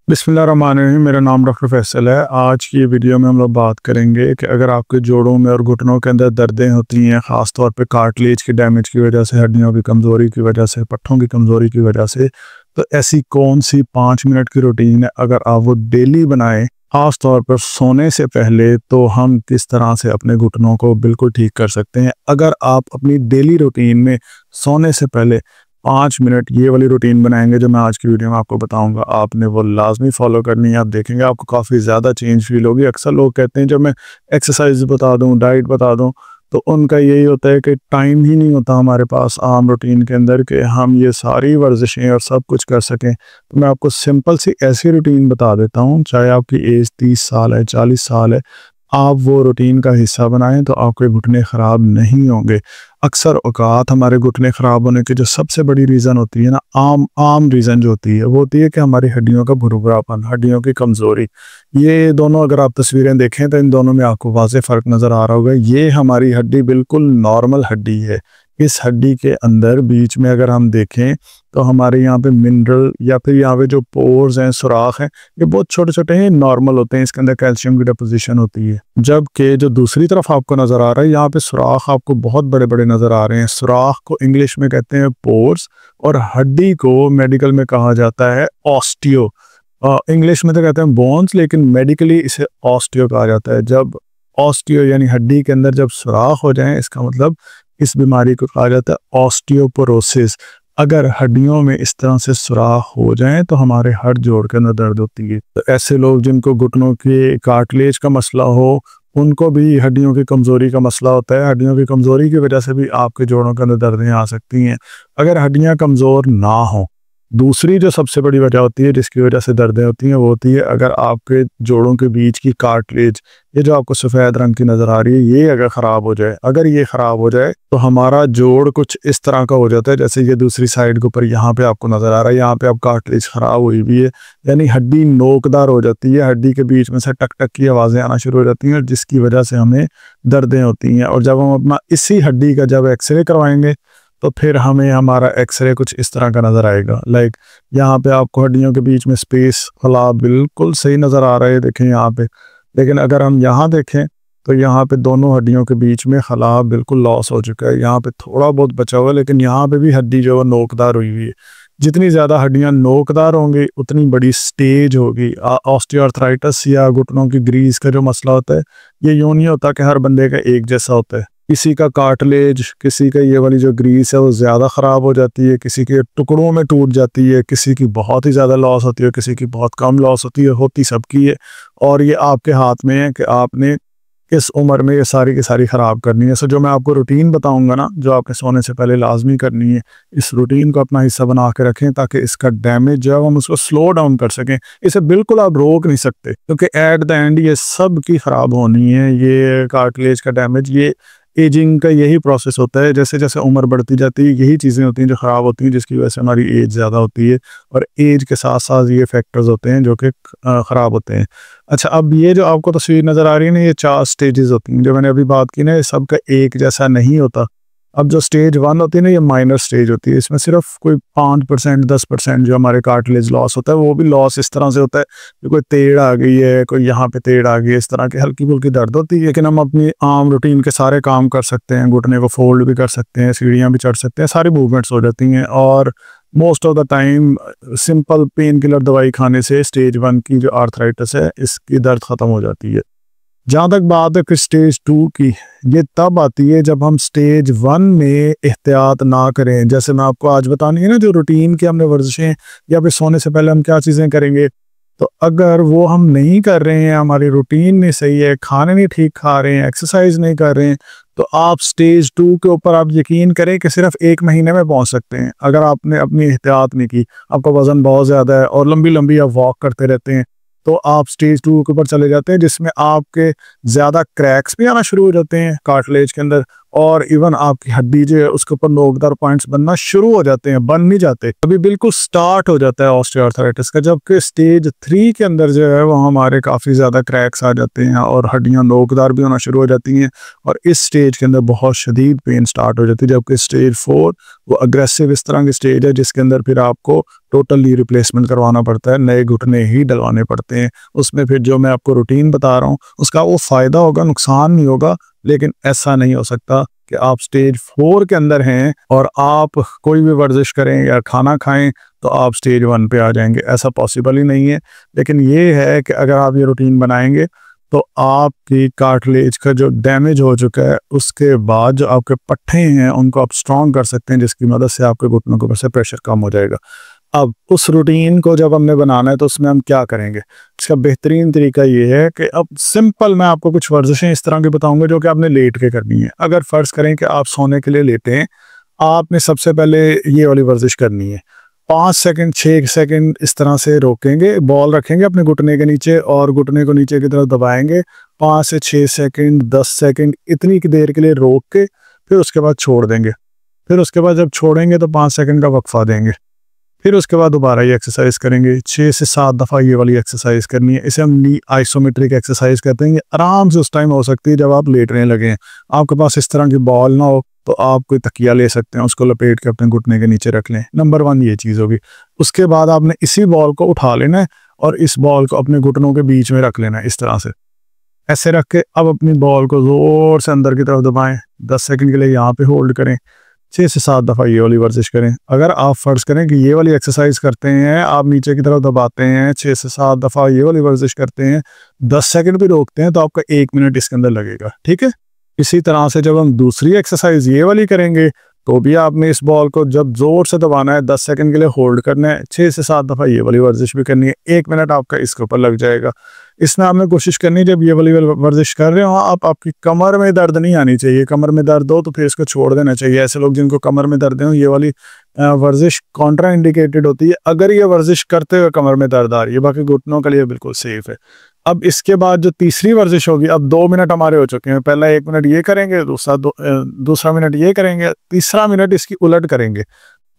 बिस्मिल्लाहिर्रहमानिर्रहीम। मेरा नाम डॉक्टर फैसल है। आज की वीडियो में हम लोग बात करेंगे कि अगर आपके जोड़ों में और घुटनों के अंदर दर्दें होती हैं, ख़ास तौर पे कार्टिलेज की डैमेज की वजह से, हड्डियों की कमज़ोरी की वजह से, पट्ठों की कमज़ोरी की वजह से, तो ऐसी कौन सी 5 मिनट की रूटीन है अगर आप वो डेली बनाएं, ख़ास तौर पर सोने से पहले, तो हम किस तरह से अपने घुटनों को बिल्कुल ठीक कर सकते हैं। अगर आप अपनी डेली रूटीन में सोने से पहले 5 मिनट ये वाली रूटीन बनाएंगे जो मैं आज की वीडियो में आपको बताऊंगा, आपने वो लाजमी फॉलो करनी है। आप देखेंगे आपको काफ़ी ज़्यादा चेंज फील होगी। अक्सर लोग कहते हैं जब मैं एक्सरसाइज बता दूं, डाइट बता दूं, तो उनका यही होता है कि टाइम ही नहीं होता हमारे पास आम रूटीन के अंदर कि हम ये सारी वर्जिशें और सब कुछ कर सकें। तो मैं आपको सिंपल सी ऐसी रूटीन बता देता हूँ, चाहे आपकी एज 30 साल है, 40 साल है, आप वो रूटीन का हिस्सा बनाएं तो आपके घुटने ख़राब नहीं होंगे। अक्सर औकात हमारे घुटने ख़राब होने की जो सबसे बड़ी रीज़न होती है ना, आम रीज़न जो होती है वो होती है कि हमारी हड्डियों का भुरभुरापन, हड्डियों की कमज़ोरी। ये दोनों अगर आप तस्वीरें देखें तो इन दोनों में आपको वाज़ेह फ़र्क नज़र आ रहा होगा। ये हमारी हड्डी बिल्कुल नॉर्मल हड्डी है। इस हड्डी के अंदर बीच में अगर हम देखें तो हमारे यहाँ पे मिनरल या फिर यहाँ पे जो पोर्स हैं, सुराख हैं, ये बहुत छोटे छोटे हैं, नॉर्मल होते हैं। इसके अंदर कैल्शियम की डिपोजिशन होती है। जबकि जो दूसरी तरफ आपको नज़र आ रहा है, यहाँ पे सुराख आपको बहुत बड़े बड़े नज़र आ रहे हैं। सुराख को इंग्लिश में कहते हैं पोर्स, और हड्डी को मेडिकल में कहा जाता है ऑस्टियो। इंग्लिश में तो कहते हैं बोन्स, लेकिन मेडिकली इसे ऑस्टियो कहा जाता है। जब ऑस्टियो यानी हड्डी के अंदर जब सुराख हो जाए, इसका मतलब इस बीमारी को कहा जाता है ऑस्टियोपोरोसिस। अगर हड्डियों में इस तरह से सुराख हो जाएं तो हमारे हर जोड़ के अंदर दर्द होती है। तो ऐसे लोग जिनको घुटनों के कार्टिलेज का मसला हो, उनको भी हड्डियों की कमज़ोरी का मसला होता है। हड्डियों की कमज़ोरी की वजह से भी आपके जोड़ों के अंदर दर्दें आ सकती हैं। अगर हड्डियां कमज़ोर ना हो, दूसरी जो सबसे बड़ी वजह होती है जिसकी वजह से दर्दें होती हैं, वो होती है अगर आपके जोड़ों के बीच की कार्टिलेज, ये जो आपको सफ़ेद रंग की नज़र आ रही है, ये अगर ख़राब हो जाए, अगर ये ख़राब हो जाए तो हमारा जोड़ कुछ इस तरह का हो जाता है जैसे ये दूसरी साइड के ऊपर यहाँ पे आपको नज़र आ रहा है। यहाँ पे आप कार्टिलेज ख़राब हुई भी है, यानी हड्डी नोकदार हो जाती है। हड्डी के बीच में से टक टक की आवाज़ें आना शुरू हो जाती हैं, जिसकी वजह से हमें दर्दें होती हैं। और जब हम अपना इसी हड्डी का जब एक्सरे करवाएंगे तो फिर हमें हमारा एक्सरे कुछ इस तरह का नज़र आएगा। लाइक यहाँ पे आपको हड्डियों के बीच में स्पेस खला बिल्कुल सही नज़र आ रहा है, देखें यहाँ पे। लेकिन अगर हम यहाँ देखें तो यहाँ पे दोनों हड्डियों के बीच में खला बिल्कुल लॉस हो चुका है। यहाँ पे थोड़ा बहुत बचा हुआ है, लेकिन यहाँ पे भी हड्डी जो है नोकदार हुई हुई है। जितनी ज़्यादा हड्डियाँ नोकदार होंगी उतनी बड़ी स्टेज होगी। ऑस्टियोआर्थराइटिस या घुटनों की ग्रीस का जो मसला होता है, ये यूँ नहीं होता कि हर बंदे का एक जैसा होता है। किसी का कार्टिलेज, किसी का ये वाली जो ग्रीस है वो ज़्यादा ख़राब हो जाती है, किसी के टुकड़ों में टूट जाती है, किसी की बहुत ही ज़्यादा लॉस होती है, किसी की बहुत कम लॉस होती है, होती सबकी है। और ये आपके हाथ में है कि आपने किस उम्र में ये सारी की सारी ख़राब करनी है। सो जो मैं आपको रूटीन बताऊंगा ना, जो आपके सोने से पहले लाजमी करनी है, इस रूटीन को अपना हिस्सा बना के रखें ताकि इसका डैमेज जो है हम उसको स्लो डाउन कर सकें। इसे बिल्कुल आप रोक नहीं सकते, क्योंकि एट द एंड ये सब की ख़राब होनी है। ये कार्टिलेज का डैमेज, ये एजिंग का यही प्रोसेस होता है। जैसे जैसे उम्र बढ़ती जाती है, यही चीज़ें होती हैं जो ख़राब होती हैं, जिसकी वजह से हमारी एज ज़्यादा होती है। और एज के साथ साथ ये फैक्टर्स होते हैं जो कि ख़राब होते हैं। अच्छा, अब ये जो आपको तस्वीर नज़र आ रही है ना, ये 4 स्टेजेस होती हैं जो मैंने अभी बात की ना, ये सबका एक जैसा नहीं होता। अब जो स्टेज 1 होती है ना, ये माइनर स्टेज होती है। इसमें सिर्फ कोई 5% 10% जो हमारे कार्टिलेज लॉस होता है, वो भी लॉस इस तरह से होता है कि कोई टेढ़ आ गई है, कोई यहाँ पे टेढ़ आ गई है, इस तरह की हल्की फुल्की दर्द होती है। लेकिन हम अपनी आम रूटीन के सारे काम कर सकते हैं, घुटने को फोल्ड भी कर सकते हैं, सीढ़ियाँ भी चढ़ सकते हैं, सारी मूवमेंट्स हो जाती हैं। और most of the time simple pain killer दवाई खाने से स्टेज 1 की जो आर्थराइटिस है, इसकी दर्द ख़त्म हो जाती है। जहाँ तक बात है फिर स्टेज 2 की, ये तब आती है जब हम स्टेज 1 में एहतियात ना करें। जैसे मैं आपको आज बतानी है ना, जो रूटीन की हमने वर्जिशें या फिर सोने से पहले हम क्या चीज़ें करेंगे, तो अगर वो हम नहीं कर रहे हैं, हमारी रूटीन नहीं सही है, खाने नहीं ठीक खा रहे हैं, एक्सरसाइज नहीं कर रहे हैं, तो आप स्टेज 2 के ऊपर आप यकीन करें कि सिर्फ 1 महीने में पहुंच सकते हैं। अगर आपने अपनी एहतियात नहीं की, आपका वज़न बहुत ज़्यादा है और लंबी लंबी आप वॉक करते रहते हैं, तो आप स्टेज 2 के ऊपर चले जाते हैं, जिसमें आपके ज़्यादा क्रैक्स भी आना शुरू हो जाते हैं कार्टिलेज के अंदर, और इवन आपकी हड्डी जो है उसके ऊपर नोकदार पॉइंट्स बनना शुरू हो जाते हैं, बन नहीं जाते, अभी बिल्कुल स्टार्ट हो जाता है ऑस्टियोआर्थराइटिस का। जबकि स्टेज 3 के अंदर जो है वो हमारे काफ़ी ज़्यादा क्रैक्स आ जाते हैं और हड्डियाँ नोकदार भी होना शुरू हो जाती हैं और इस स्टेज के अंदर बहुत शदीद पेन स्टार्ट हो जाती है। जबकि स्टेज 4 वो अग्रेसिव इस तरह की स्टेज है जिसके अंदर फिर आपको टोटली रिप्लेसमेंट करवाना पड़ता है, नए घुटने ही डलवाने पड़ते हैं। उसमें फिर जो मैं आपको रूटीन बता रहा हूँ उसका वो फ़ायदा होगा, नुकसान नहीं होगा। लेकिन ऐसा नहीं हो सकता कि आप स्टेज 4 के अंदर हैं और आप कोई भी वर्जिश करें या खाना खाएं तो आप स्टेज 1 पे आ जाएंगे, ऐसा पॉसिबल ही नहीं है। लेकिन ये है कि अगर आप ये रूटीन बनाएंगे तो आपकी कार्टिलेज का जो डैमेज हो चुका है उसके बाद जो आपके पट्टे हैं उनको आप स्ट्रॉन्ग कर सकते हैं, जिसकी मदद से आपके घुटनों के ऊपर से प्रेशर कम हो जाएगा। अब उस रूटीन को जब हमने बनाना है तो उसमें हम क्या करेंगे, इसका बेहतरीन तरीका ये है कि अब सिंपल मैं आपको कुछ वर्जिशें इस तरह की बताऊंगा जो कि आपने लेट के करनी है। अगर फ़र्ज़ करें कि आप सोने के लिए लेटे हैं, आपने सबसे पहले ये वाली वर्जिश करनी है। 5 सेकंड 6 सेकंड इस तरह से रोकेंगे, बॉल रखेंगे अपने घुटने के नीचे और घुटने को नीचे की तरफ दबाएंगे। 5 से 6 सेकंड 10 सेकंड इतनी की देर के लिए रोक के फिर उसके बाद छोड़ देंगे। फिर उसके बाद जब छोड़ेंगे तो 5 सेकंड का वक्फा देंगे। फिर उसके बाद दोबारा ये एक्सरसाइज करेंगे। 6 से 7 दफ़ा ये वाली एक्सरसाइज करनी है। इसे हम नी आइसोमेट्रिक एक्सरसाइज कहते हैं। आराम से उस टाइम हो सकती है जब आप लेटने लगे हैं, आपके पास इस तरह की बॉल ना हो तो आप कोई तकिया ले सकते हैं, उसको लपेट के अपने घुटने के नीचे रख लें। नंबर 1 ये चीज़ होगी। उसके बाद आपने इसी बॉल को उठा लेना है और इस बॉल को अपने घुटनों के बीच में रख लेना है, इस तरह से ऐसे रख के अब अपनी बॉल को ज़ोर से अंदर की तरफ दबाएं। 10 सेकंड के लिए यहाँ पे होल्ड करें। 6 से 7 दफ़ा ये वाली वर्जिश करें। अगर आप फ़र्ज़ करें कि ये वाली एक्सरसाइज करते हैं, आप नीचे की तरफ दबाते हैं, 6 से 7 दफ़ा ये वाली वर्जिश करते हैं, 10 सेकंड भी रोकते हैं तो आपका 1 मिनट इसके अंदर लगेगा, ठीक है। इसी तरह से जब हम दूसरी एक्सरसाइज ये वाली करेंगे तो भी आपने इस बॉल को जब ज़ोर से दबाना है, 10 सेकंड के लिए होल्ड करना है, 6 से 7 दफ़ा ये वाली वर्जिश भी करनी है, 1 मिनट आपका इसके ऊपर लग जाएगा। इसमें आपने कोशिश करनी है जब ये वाली वर्जिश कर रहे हो आपकी कमर में दर्द नहीं आनी चाहिए। कमर में दर्द हो तो फिर इसको छोड़ देना चाहिए। ऐसे लोग जिनको कमर में दर्द हो, ये वाली वर्जिश कॉन्ट्रा इंडिकेटेड होती है अगर ये वर्जिश करते हुए कमर में दर्द आ रही है। बाकी घुटनों के लिए बिल्कुल सेफ है। अब इसके बाद जो तीसरी वर्जिश होगी, अब 2 मिनट हमारे हो चुके हैं। पहला 1 मिनट ये करेंगे, दूसरा मिनट ये करेंगे, तीसरा मिनट इसकी उलट करेंगे।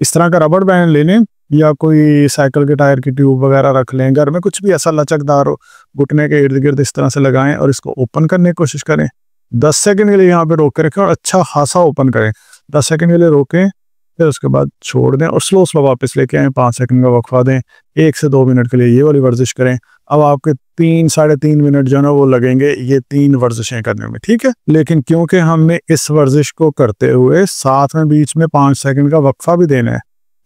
इस तरह का रबड़ बैंड ले लें या कोई साइकिल के टायर की ट्यूब वगैरह रख लें, घर में कुछ भी ऐसा लचकदार हो, घुटने के इर्द गिर्द इस तरह से लगाएं और इसको ओपन करने की कोशिश करें। 10 सेकंड के लिए यहाँ पे रोक के रखें और अच्छा खासा ओपन करें। 10 सेकंड के लिए रोकें, फिर उसके बाद छोड़ दें और स्लो वापस लेके आएँ। 5 सेकंड का वक्फा दें। 1 से 2 मिनट के लिए ये वाली वर्जिश करें। अब आपके 3 साढ़े 3 मिनट जो है ना वो लगेंगे ये 3 वर्जिशें करने में, ठीक है। लेकिन क्योंकि हमने इस वर्जिश को करते हुए साथ में बीच में 5 सेकंड का वक्फा भी देना है,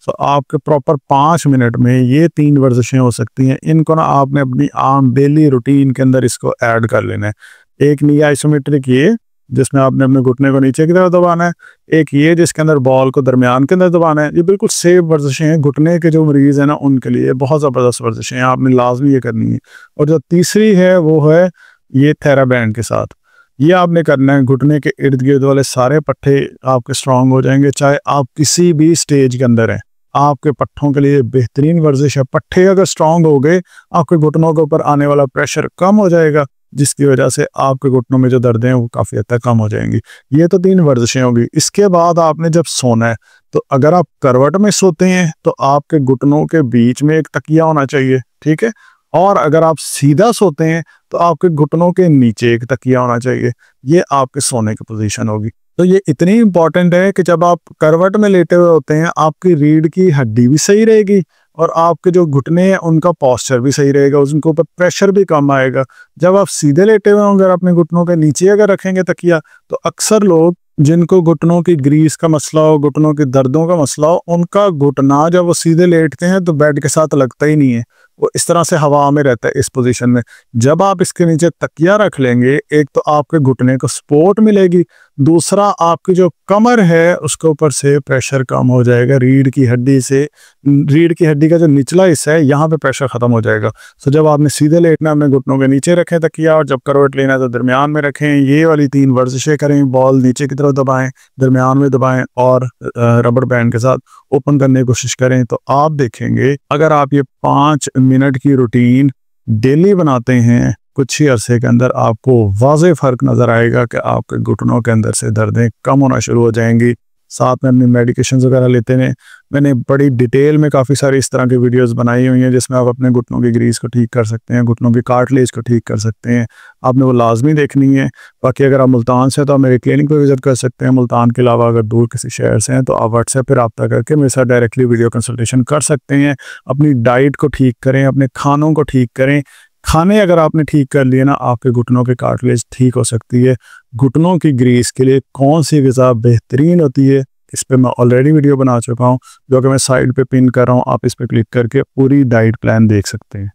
तो आपके प्रॉपर 5 मिनट में ये 3 वर्जिशें हो सकती हैं। इनको ना आपने अपनी आम डेली रूटीन के अंदर इसको ऐड कर लेना है। एक नी आइसोमेट्रिक ये जिसमें आपने अपने घुटने को नीचे की तरफ दबाना है, एक ये जिसके अंदर बॉल को दरमियान के अंदर दबाना है। ये बिल्कुल सेफ वर्जिशें हैं। घुटने के जो मरीज हैं ना उनके लिए बहुत ज़बरदस्त वर्जिशें हैं, आपने लाजमी ये करनी है। और जो तीसरी है वो है ये थेराबैंड के साथ। ये आपने करना है, घुटने के इर्द गिर्द वाले सारे पट्टे आपके स्ट्रांग हो जाएंगे, चाहे आप किसी भी स्टेज के अंदर हैं। आपके पट्टों के लिए बेहतरीन वर्जिश है। पट्टे अगर स्ट्रांग हो गए, आपके घुटनों के ऊपर आने वाला प्रेशर कम हो जाएगा, जिसकी वजह से आपके घुटनों में जो दर्द हैं वो काफ़ी हद तक कम हो जाएंगी। ये तो 3 वर्जिशें होगी। इसके बाद आपने जब सोना है तो अगर आप करवट में सोते हैं तो आपके घुटनों के बीच में एक तकिया होना चाहिए, ठीक है। और अगर आप सीधा सोते हैं तो आपके घुटनों के नीचे एक तकिया होना चाहिए। ये आपके सोने की पोजीशन होगी। तो ये इतनी इंपॉर्टेंट है कि जब आप करवट में लेटे हुए होते हैं आपकी रीढ़ की हड्डी भी सही रहेगी और आपके जो घुटने हैं उनका पोस्चर भी सही रहेगा, उनके ऊपर प्रेशर भी कम आएगा। जब आप सीधे लेटे हुए होंगे, अपने घुटनों के नीचे अगर रखेंगे तकिया, तो अक्सर लोग जिनको घुटनों की ग्रीस का मसला हो, घुटनों के दर्दों का मसला हो, उनका घुटना जब वो सीधे लेटते हैं तो बेड के साथ लगता ही नहीं है, वो इस तरह से हवा में रहता है इस पोजीशन में। जब आप इसके नीचे तकिया रख लेंगे, एक तो आपके घुटने को सपोर्ट मिलेगी, दूसरा आपकी जो कमर है उसके ऊपर से प्रेशर कम हो जाएगा। रीढ़ की हड्डी से, रीढ़ की हड्डी का जो निचला हिस्सा है यहाँ पे प्रेशर खत्म हो जाएगा। तो जब आपने सीधे लेटना, अपने घुटनों के नीचे रखें तकिया, और जब करवट लेना है तो दरमियान में रखें। ये वाली 3 वर्जिशें करें। बॉल नीचे की तरफ दबाएं, दरमियान में दबाएं और रबड़ बैंड के साथ ओपन करने की कोशिश करें। तो आप देखेंगे अगर आप ये 5 मिनट की रूटीन डेली बनाते हैं, कुछ ही अरसे के अंदर आपको वाज़ेह फ़र्क नज़र आएगा कि आपके घुटनों के अंदर से दर्दें कम होना शुरू हो जाएंगी। साथ में अपनी मेडिकेशंस वगैरह लेते हैं। मैंने बड़ी डिटेल में काफ़ी सारी इस तरह की वीडियोस बनाई हुई हैं जिसमें आप अपने घुटनों की ग्रीस को ठीक कर सकते हैं, घुटनों की कार्टिलेज को ठीक कर सकते हैं। आपने वो लाजमी देखनी है। बाकी अगर आप मुल्तान से हैं तो आप मेरे क्लिनिक पर विज़िट कर सकते हैं। मुल्तान के अलावा अगर दूर किसी शहर से हैं तो आप व्हाट्सएप पर रब्ता करके मेरे साथ डायरेक्टली वीडियो कंसल्टेशन कर सकते हैं। अपनी डाइट को ठीक करें, अपने खानों को ठीक करें। खाने अगर आपने ठीक कर लिए ना, आपके घुटनों के कार्टिलेज ठीक हो सकती है। घुटनों की ग्रीस के लिए कौन सी ग़िज़ा बेहतरीन होती है, इस पे मैं ऑलरेडी वीडियो बना चुका हूँ, जो कि मैं साइड पे पिन कर रहा हूँ। आप इस पे क्लिक करके पूरी डाइट प्लान देख सकते हैं।